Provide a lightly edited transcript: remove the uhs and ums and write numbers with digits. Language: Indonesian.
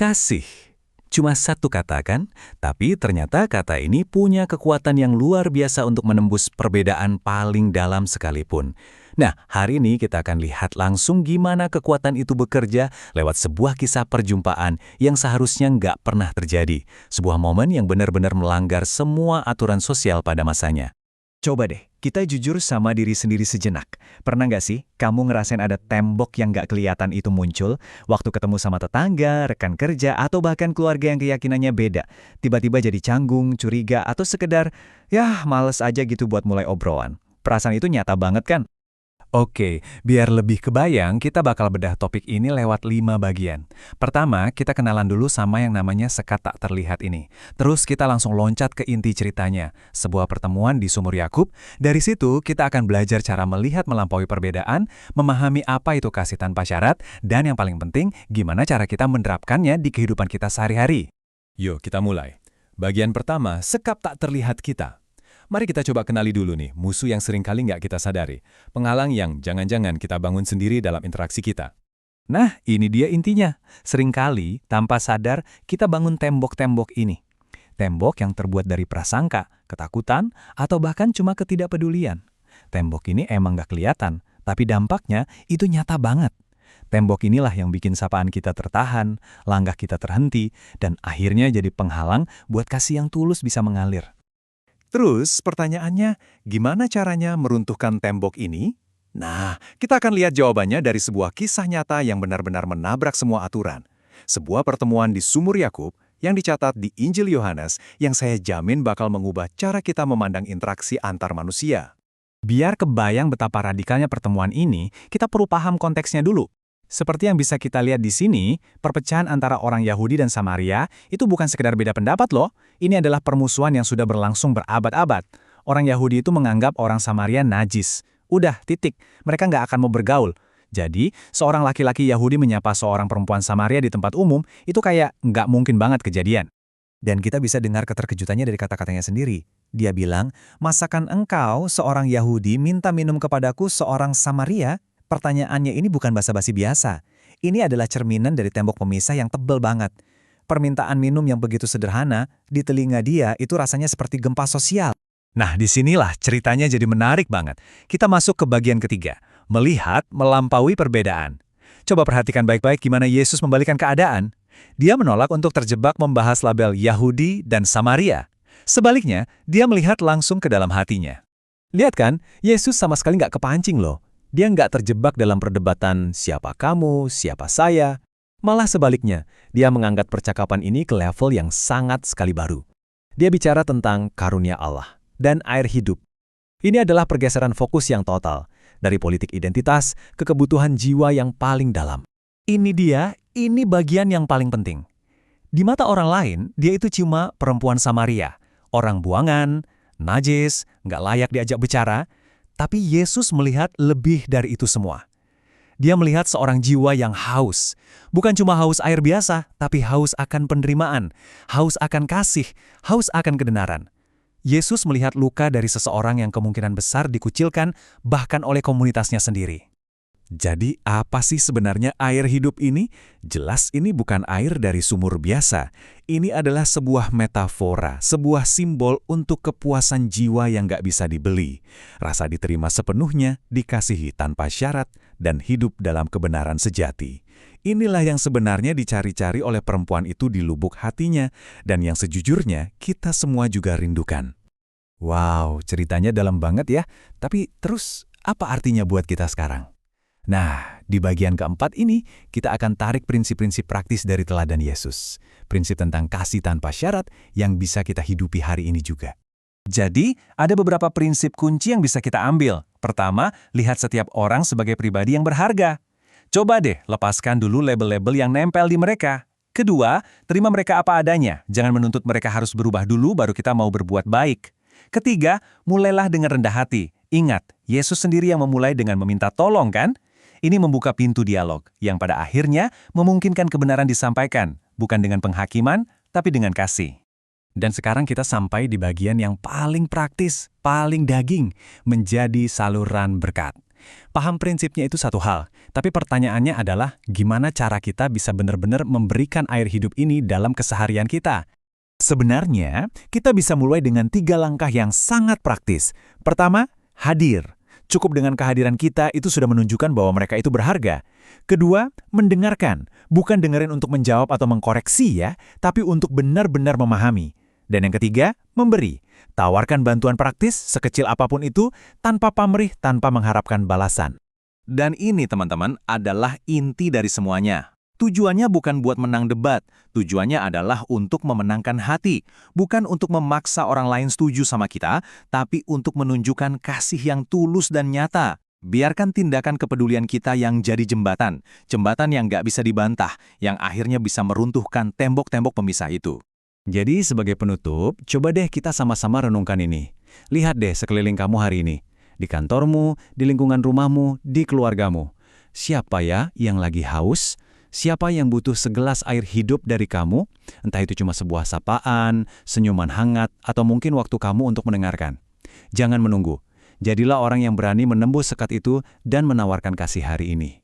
Kasih. Cuma satu kata kan? Tapi ternyata kata ini punya kekuatan yang luar biasa untuk menembus perbedaan paling dalam sekalipun. Nah, hari ini kita akan lihat langsung gimana kekuatan itu bekerja lewat sebuah kisah perjumpaan yang seharusnya nggak pernah terjadi. Sebuah momen yang benar-benar melanggar semua aturan sosial pada masanya. Coba deh, kita jujur sama diri sendiri sejenak. Pernah nggak sih kamu ngerasain ada tembok yang nggak kelihatan itu muncul waktu ketemu sama tetangga, rekan kerja, atau bahkan keluarga yang keyakinannya beda? Tiba-tiba jadi canggung, curiga, atau sekedar, males aja gitu buat mulai obrolan. Perasaan itu nyata banget kan? Oke, biar lebih kebayang, kita bakal bedah topik ini lewat 5 bagian. Pertama, kita kenalan dulu sama yang namanya sekat tak terlihat ini. Terus kita langsung loncat ke inti ceritanya, sebuah pertemuan di Sumur Yakub. Dari situ, kita akan belajar cara melihat melampaui perbedaan, memahami apa itu kasih tanpa syarat, dan yang paling penting, gimana cara kita menerapkannya di kehidupan kita sehari-hari. Yuk, kita mulai. Bagian pertama, sekap tak terlihat kita. Mari kita coba kenali dulu nih, musuh yang sering kali nggak kita sadari. Penghalang yang jangan-jangan kita bangun sendiri dalam interaksi kita. Nah, ini dia intinya. Seringkali, tanpa sadar, kita bangun tembok-tembok ini. Tembok yang terbuat dari prasangka, ketakutan, atau bahkan cuma ketidakpedulian. Tembok ini emang nggak kelihatan, tapi dampaknya itu nyata banget. Tembok inilah yang bikin sapaan kita tertahan, langkah kita terhenti, dan akhirnya jadi penghalang buat kasih yang tulus bisa mengalir. Terus pertanyaannya, gimana caranya meruntuhkan tembok ini? Nah, kita akan lihat jawabannya dari sebuah kisah nyata yang benar-benar menabrak semua aturan. Sebuah pertemuan di Sumur Yakub yang dicatat di Injil Yohanes yang saya jamin bakal mengubah cara kita memandang interaksi antar manusia. Biar kebayang betapa radikalnya pertemuan ini, kita perlu paham konteksnya dulu. Seperti yang bisa kita lihat di sini, perpecahan antara orang Yahudi dan Samaria itu bukan sekedar beda pendapat loh. Ini adalah permusuhan yang sudah berlangsung berabad-abad. Orang Yahudi itu menganggap orang Samaria najis. Udah, titik. Mereka nggak akan mau bergaul. Jadi, seorang laki-laki Yahudi menyapa seorang perempuan Samaria di tempat umum, itu kayak nggak mungkin banget kejadian. Dan kita bisa dengar keterkejutannya dari kata-katanya sendiri. Dia bilang, masakan engkau, seorang Yahudi, minta minum kepadaku seorang Samaria? Pertanyaannya ini bukan basa-basi biasa. Ini adalah cerminan dari tembok pemisah yang tebal banget. Permintaan minum yang begitu sederhana, di telinga dia itu rasanya seperti gempa sosial. Nah, disinilah ceritanya jadi menarik banget. Kita masuk ke bagian ketiga, melihat melampaui perbedaan. Coba perhatikan baik-baik gimana Yesus membalikan keadaan. Dia menolak untuk terjebak membahas label Yahudi dan Samaria. Sebaliknya, dia melihat langsung ke dalam hatinya. Lihat kan, Yesus sama sekali nggak kepancing loh. Dia nggak terjebak dalam perdebatan siapa kamu, siapa saya. Malah sebaliknya, dia mengangkat percakapan ini ke level yang sangat sekali baru. Dia bicara tentang karunia Allah dan air hidup. Ini adalah pergeseran fokus yang total, dari politik identitas ke kebutuhan jiwa yang paling dalam. Ini bagian yang paling penting. Di mata orang lain, dia itu cuma perempuan Samaria, orang buangan, najis, nggak layak diajak bicara. Tapi Yesus melihat lebih dari itu semua. Dia melihat seorang jiwa yang haus. Bukan cuma haus air biasa, tapi haus akan penerimaan, haus akan kasih, haus akan kebenaran. Yesus melihat luka dari seseorang yang kemungkinan besar dikucilkan bahkan oleh komunitasnya sendiri. Jadi apa sih sebenarnya air hidup ini? Jelas ini bukan air dari sumur biasa. Ini adalah sebuah metafora, sebuah simbol untuk kepuasan jiwa yang gak bisa dibeli. Rasa diterima sepenuhnya, dikasihi tanpa syarat, dan hidup dalam kebenaran sejati. Inilah yang sebenarnya dicari-cari oleh perempuan itu di lubuk hatinya, dan yang sejujurnya kita semua juga rindukan. Wow, ceritanya dalam banget ya. Tapi terus, apa artinya buat kita sekarang? Nah, di bagian keempat ini, kita akan tarik prinsip-prinsip praktis dari teladan Yesus. Prinsip tentang kasih tanpa syarat yang bisa kita hidupi hari ini juga. Jadi, ada beberapa prinsip kunci yang bisa kita ambil. Pertama, lihat setiap orang sebagai pribadi yang berharga. Coba deh, lepaskan dulu label-label yang nempel di mereka. Kedua, terima mereka apa adanya. Jangan menuntut mereka harus berubah dulu baru kita mau berbuat baik. Ketiga, mulailah dengan rendah hati. Ingat, Yesus sendiri yang memulai dengan meminta tolong kan? Ini membuka pintu dialog, yang pada akhirnya memungkinkan kebenaran disampaikan, bukan dengan penghakiman, tapi dengan kasih. Dan sekarang kita sampai di bagian yang paling praktis, paling daging, menjadi saluran berkat. Paham prinsipnya itu satu hal, tapi pertanyaannya adalah gimana cara kita bisa benar-benar memberikan air hidup ini dalam keseharian kita? Sebenarnya, kita bisa mulai dengan 3 langkah yang sangat praktis. Pertama, hadir. Cukup dengan kehadiran kita itu sudah menunjukkan bahwa mereka itu berharga. Kedua, mendengarkan. Bukan dengerin untuk menjawab atau mengkoreksi ya, tapi untuk benar-benar memahami. Dan yang ketiga, memberi. Tawarkan bantuan praktis sekecil apapun itu, tanpa pamrih, tanpa mengharapkan balasan. Dan ini teman-teman adalah inti dari semuanya. Tujuannya bukan buat menang debat, tujuannya adalah untuk memenangkan hati. Bukan untuk memaksa orang lain setuju sama kita, tapi untuk menunjukkan kasih yang tulus dan nyata. Biarkan tindakan kepedulian kita yang jadi jembatan. Jembatan yang nggak bisa dibantah, yang akhirnya bisa meruntuhkan tembok-tembok pemisah itu. Jadi sebagai penutup, coba deh kita sama-sama renungkan ini. Lihat deh sekeliling kamu hari ini. Di kantormu, di lingkungan rumahmu, di keluargamu. Siapa ya yang lagi haus? Siapa yang butuh segelas air hidup dari kamu? Entah itu cuma sebuah sapaan, senyuman hangat, atau mungkin waktu kamu untuk mendengarkan. Jangan menunggu. Jadilah orang yang berani menembus sekat itu dan menawarkan kasih hari ini.